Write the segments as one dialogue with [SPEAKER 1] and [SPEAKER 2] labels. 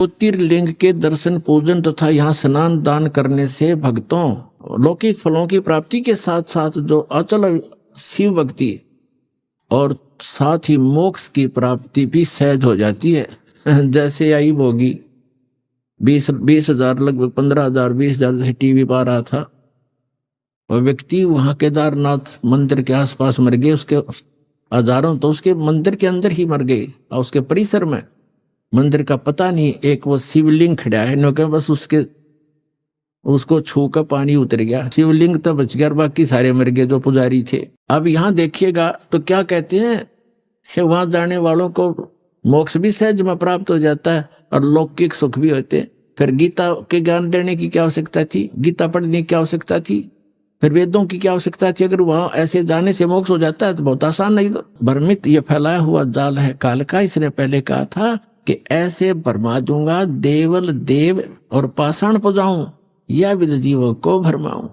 [SPEAKER 1] ज्योतिर्लिंग के दर्शन पूजन तथा यहाँ स्नान दान करने से भक्तों लौकिक फलों की प्राप्ति के साथ साथ जो अचल शिव भक्ति और साथ ही मोक्ष की प्राप्ति भी सहज हो जाती है। जैसे आई भोगी 20,000 लगभग 15,000 20,000 जैसे टीवी पर आ रहा था, वह व्यक्ति वहां केदारनाथ मंदिर के आसपास मर गए, उसके हजारों तो उसके मंदिर के अंदर ही मर गए और उसके परिसर में मंदिर का पता नहीं। एक वो शिवलिंग खड़ा है नो, बस उसको छू कर पानी उतर गया, शिवलिंग तो बच गया, बाकी सारे मर गए जो पुजारी थे। अब यहाँ देखिएगा तो क्या कहते हैं, वहां जाने वालों को मोक्ष भी सहज में प्राप्त हो जाता है और लौकिक सुख भी होते हैं। फिर गीता के ज्ञान देने की क्या आवश्यकता थी, गीता पढ़ने की क्या आवश्यकता थी, फिर वेदों की क्या आवश्यकता थी। अगर वहां ऐसे जाने से मोक्ष हो जाता है तो बहुत आसान। नहीं तो भ्रमित ये फैलाया हुआ जाल है काल का। इसने पहले कहा था कि ऐसे भरमा दूंगा देवल देव और पाषाण पुजाऊं या विद जीवों को भरमाऊं।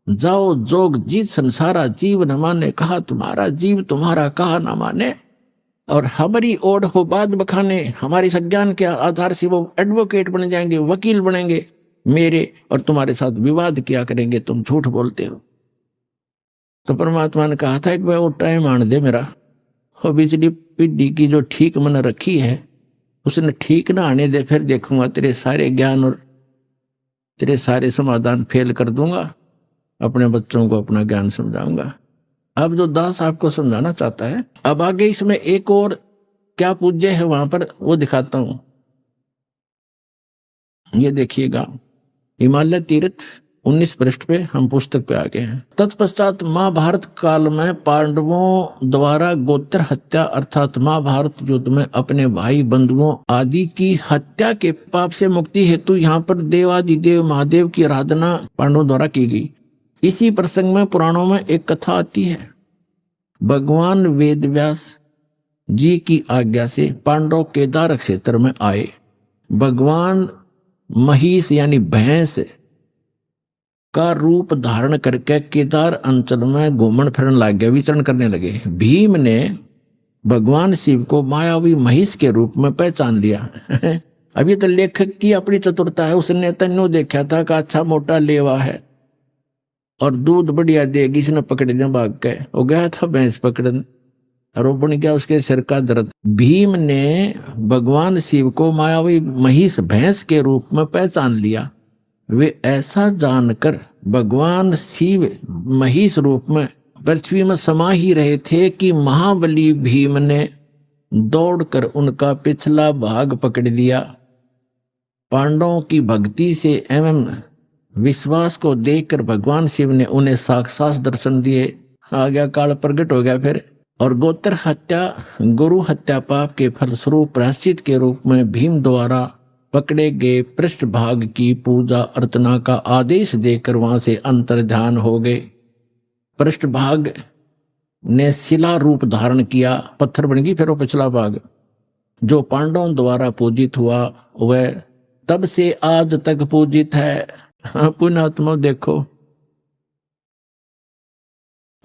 [SPEAKER 1] जाओ जोग जीत संसारा जीव न माने, कहा तुम्हारा जीव तुम्हारा कहा न माने। और हमारी ओढ़ हो बात बखाने, हमारी संज्ञान के आधार से वो एडवोकेट बन जाएंगे, वकील बनेंगे मेरे, और तुम्हारे साथ विवाद किया करेंगे, तुम झूठ बोलते हो। तो परमात्मा ने कहा था एक बार वो टाइम आने दे मेरा, और बिजली पीढ़ी की जो ठीक मन रखी है उसने ठीक ना आने दे, फिर देखूंगा तेरे सारे ज्ञान और तेरे सारे समाधान फेल कर दूंगा, अपने बच्चों को अपना ज्ञान समझाऊंगा। अब जो दास आपको समझाना चाहता है, अब आगे इसमें एक और क्या पूज्य है वहां पर वो दिखाता हूं। ये देखिएगा हिमालय तीर्थ 19 पृष्ठ पे हम पुस्तक पे आ गए हैं। तत्पश्चात महाभारत काल में पांडवों द्वारा गोत्र हत्या अर्थात महाभारत युद्ध में अपने भाई बंधुओं आदि की हत्या के पाप से मुक्ति हेतु यहाँ पर देवादिदेव महादेव की आराधना पांडवों द्वारा की गई। इसी प्रसंग में पुराणों में एक कथा आती है। भगवान वेदव्यास जी की आज्ञा से पांडव केदार क्षेत्र में आए। भगवान महिष यानी भैंस का रूप धारण करके केदार अंचल में घूमन फिरन लग गया, विचरण करने लगे। भीम ने भगवान शिव को मायावी महिष के रूप में पहचान लिया। अब ये तो लेखक की अपनी चतुरता है, उसने तन्नो देखा था कि अच्छा मोटा लेवा है और दूध बढ़िया देगी, इसने पकड़ दिया भाग के, वो गया था भैंस पकड़न और वो बन गया उसके सिर का दर्द। भीम ने भगवान शिव को मायावी महिष भैंस के रूप में पहचान लिया। वे ऐसा जानकर भगवान शिव महिष रूप में पृथ्वी में समा ही रहे थे कि महाबली भीम ने दौड़कर उनका पिछला भाग पकड़ दिया। पांडवों की भक्ति से एवं विश्वास को देखकर भगवान शिव ने उन्हें साक्षात दर्शन दिए। आ गया काल प्रकट हो गया फिर। और गोत्र हत्या गुरु हत्या पाप के फलस्वरूप प्रायश्चित के रूप में भीम द्वारा पकड़े गए पृष्ठभाग की पूजा अर्चना का आदेश देकर वहां से अंतर्ध्यान हो गए। पृष्ठभाग ने शिला रूप धारण किया, पत्थर बन गई। फिर वो पिछला भाग जो पांडवों द्वारा पूजित हुआ वह तब से आज तक पूजित है। पुण्यात्मा देखो,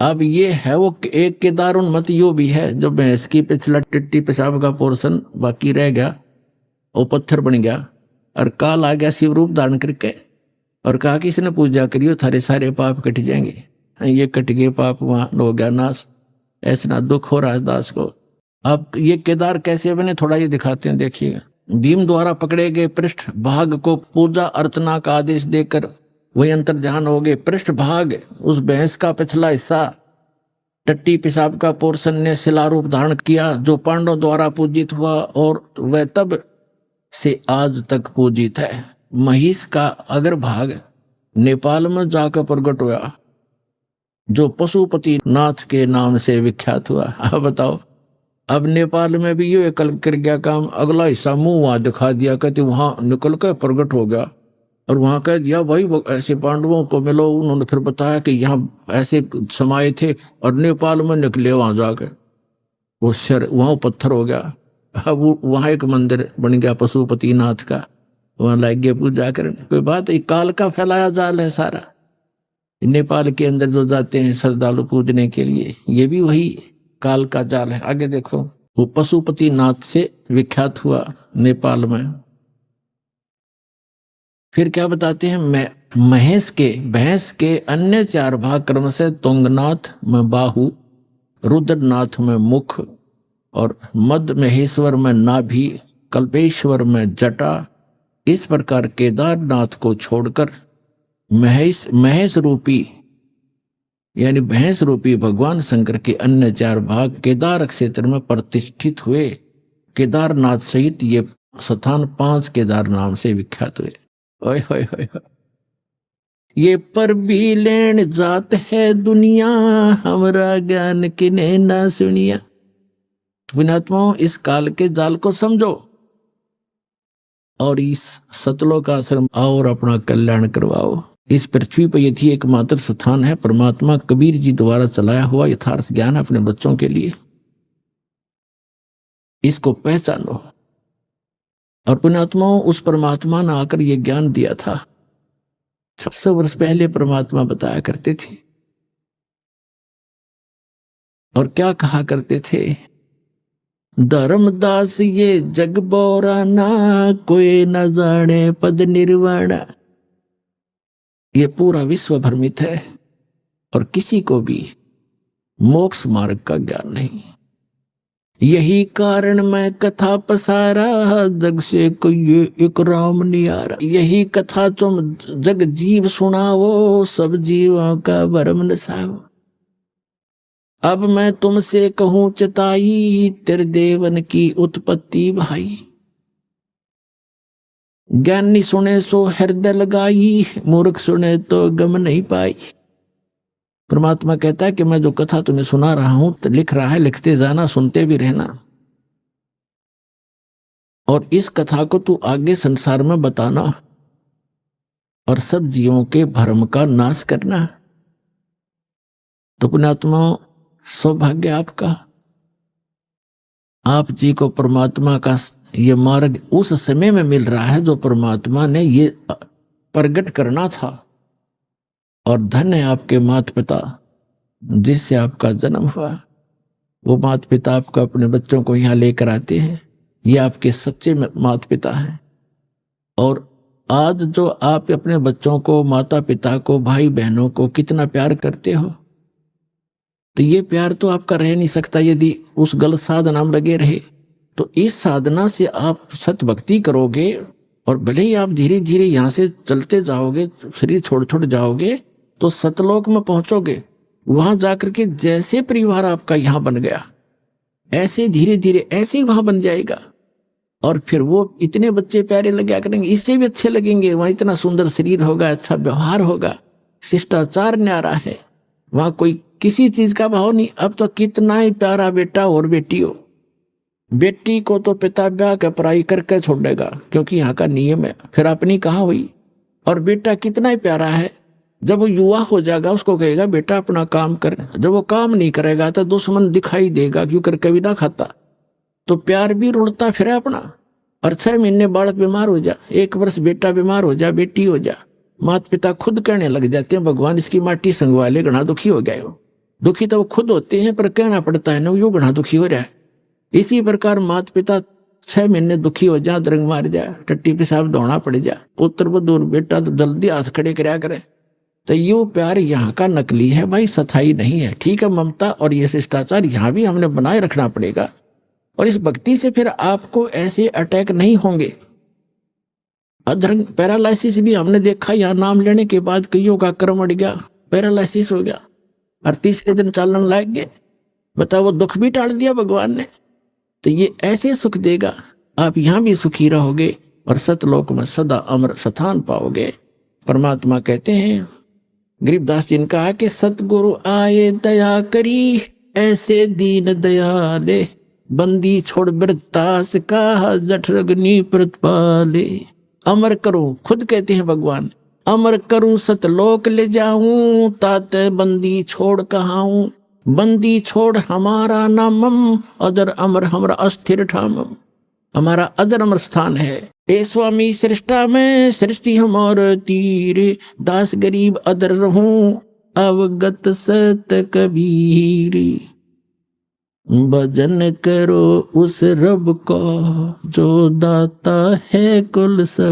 [SPEAKER 1] अब ये है वो एक केदार उन्मत यो भी है जो भैंस की पिछला टिट्टी पेशाब का पोर्शन बाकी रह गया, वो पत्थर बन गया। और काल आ गया शिव रूप धारण करके और कहा कि इसने पूजा करियो थारे सारे पाप कट जाएंगे। ये कट गए पाप, वहां हो गया नाश। ऐसा दुख हो रहा है दास को। अब ये केदार कैसे बने थोड़ा ये दिखाते हैं, देखिएगा। भीम द्वारा पकड़े गए पृष्ठ भाग को पूजा अर्चना का आदेश देकर वही अंतर्ध्यान हो गए। पृष्ठ भाग उस भैंस का पिछला हिस्सा टट्टी पेशाब का पोर्शन ने शिला रूप धारण किया जो पांडवों द्वारा पूजित हुआ और वह तब से आज तक पूजित है। महिष का अगर भाग नेपाल में जाकर प्रकट हुआ जो पशुपति नाथ के नाम से विख्यात हुआ। अब बताओ, अब नेपाल में भी ये कल्प कर गया काम, अगला हिस्सा मुंह वहां दिखा दिया, कहते वहां निकल कर प्रकट हो गया और वहां कह दिया भाई ऐसे पांडवों को मिलो। उन्होंने फिर बताया कि यहाँ ऐसे समाये थे और नेपाल में निकले वहां जाकर, वो शर वहां पत्थर हो गया। अब वहां एक मंदिर बन गया पशुपति नाथ का, वहां लग गए पूजा करने। कोई बात, एक काल का फैलाया जाल है सारा। नेपाल के अंदर जो जाते हैं श्रद्धालु पूजने के लिए, ये भी वही काल का जाल है। आगे देखो, वो पशुपति नाथ से विख्यात हुआ नेपाल में। फिर क्या बताते हैं, भैंस के अन्य 4 भाग क्रम से तुंगनाथ में बाहु, रुद्रनाथ में मुख और मध्य महेश्वर में नाभि, कल्पेश्वर में जटा। इस प्रकार केदारनाथ को छोड़कर महेश रूपी यानी भैंस रूपी भगवान शंकर के अन्य 4 भाग केदार क्षेत्र में प्रतिष्ठित हुए। केदारनाथ सहित ये स्थान 5 केदार नाम से विख्यात हुए। ओए होए होए होए। ये पर भी लेन जात है दुनिया, हमरा ज्ञान किने ना सुनिया। पुण्यात्माओं, इस काल के जाल को समझो और इस सतलोक आश्रम आओ और अपना कल्याण करवाओ। इस पृथ्वी पर यदि एकमात्र स्थान है परमात्मा कबीर जी द्वारा चलाया हुआ यथार्थ ज्ञान अपने बच्चों के लिए, इसको पहचानो। और पुण्यात्माओं, उस परमात्मा ने आकर ये ज्ञान दिया था। 600 वर्ष पहले परमात्मा बताया करते थे और क्या कहा करते थे, धर्मदास ये जग बोराना, कोई न जाने पद निर्वाणा। ये पूरा विश्व भ्रमित है और किसी को भी मोक्ष मार्ग का ज्ञान नहीं। यही कारण मैं कथा पसारा, जग से कोई एक राम नियारा। यही कथा तुम जग जीव सुनाओ, सब जीवों का भरम नसाओ। अब मैं तुमसे कहूं चताई, तेरे देवन की उत्पत्ति भाई। ज्ञानी सुने सो हृदय लगाई, मूर्ख सुने तो गम नहीं पाई। परमात्मा कहता है कि मैं जो कथा तुम्हें सुना रहा हूं, तो लिख रहा है, लिखते जाना, सुनते भी रहना। और इस कथा को तू आगे संसार में बताना और सब जीवों के भ्रम का नाश करना। तो पुण्यात्मा, सौभाग्य आपका, आप जी को परमात्मा का ये मार्ग उस समय में मिल रहा है जो परमात्मा ने ये प्रकट करना था। और धन्य है आपके माता पिता जिससे आपका जन्म हुआ। वो माता पिता आपको अपने बच्चों को यहाँ लेकर आते हैं, ये आपके सच्चे माता पिता हैं। और आज जो आप अपने बच्चों को, माता पिता को, भाई बहनों को कितना प्यार करते हो, तो ये प्यार तो आपका रह नहीं सकता यदि उस गलत साधना में लगे रहे। तो इस साधना से आप सत भक्ति करोगे और भले ही आप धीरे धीरे यहाँ से चलते जाओगे, शरीर छोड़ छोड़ जाओगे, तो सतलोक में पहुंचोगे। वहां जाकर के जैसे परिवार आपका यहाँ बन गया, ऐसे धीरे धीरे ऐसे ही वहां बन जाएगा। और फिर वो इतने बच्चे प्यारे लगा करेंगे, इससे भी अच्छे लगेंगे। वहां इतना सुंदर शरीर होगा, अच्छा व्यवहार होगा, शिष्टाचार न्यारा है, वहां कोई किसी चीज का भाव नहीं। अब तो कितना ही प्यारा बेटा और बेटी हो, बेटी को तो पिता ब्याह के पढ़ाई करके छोड़ेगा क्योंकि यहाँ का नियम है, फिर अपनी कहाँ हुई। और बेटा कितना ही प्यारा है, जब वो युवा हो जाएगा उसको कहेगा बेटा अपना काम कर। जब वो काम नहीं करेगा तो दुश्मन दिखाई देगा, क्यों कर कभी ना खाता। तो प्यार भी रुड़ता फिर अपना। और 6 महीने बालक बीमार हो जा, 1 वर्ष बेटा बीमार हो जा, बेटी हो जा, माता पिता खुद कहने लग जाते हैं भगवान इसकी माटी संगवा ले, घना दुखी हो गए हो। दुखी तो वो खुद होते हैं पर कहना पड़ता है ना, यो घना दुखी हो रहा है। इसी प्रकार माता पिता 6 महीने दुखी हो जा, दरंग मार जा, टट्टी पेशाब दौड़ना पड़ जा, पुत्र वो दूर बेटा तो जल्दी हाथ खड़े कराया करे। तो यो प्यार यहाँ का नकली है भाई, सथाई नहीं है। ठीक है, ममता और ये शिष्टाचार यहाँ भी हमने बनाए रखना पड़ेगा। और इस भक्ति से फिर आपको ऐसे अटैक नहीं होंगे। अधरंग पैरालिसिस भी हमने देखा, यहाँ नाम लेने के बाद कईयों का कर्म अड़ गया, पैरालिसिस हो गया और तीसरे दिन चालन लग गए। बताओ, वो दुख भी टाल दिया भगवान ने। तो ये ऐसे सुख देगा, आप यहाँ भी सुखी रहोगे और सतलोक में सदा अमर स्थान पाओगे। परमात्मा कहते हैं, गरीबदास जी ने कहा कि सतगुरु आए दया करी, ऐसे दीन दयाले, बंदी छोड़ वृत्तास का, जठ रगनी प्रतिपाले। अमर करूं, खुद कहते हैं भगवान, अमर करूं सतलोक ले जाऊं, ताते बंदी छोड़ कहाऊं। बंदी छोड़ हमारा नामम, अजर अमर हमरा अस्थिर ठामम। हमारा अजर अमर स्थान है। ए स्वामी सृष्टा में सृष्टि हमार तीर, दास गरीब अदर रहूं, अवगत सत कबीर। भजन करो उस रब को, जो दाता है कुल सब।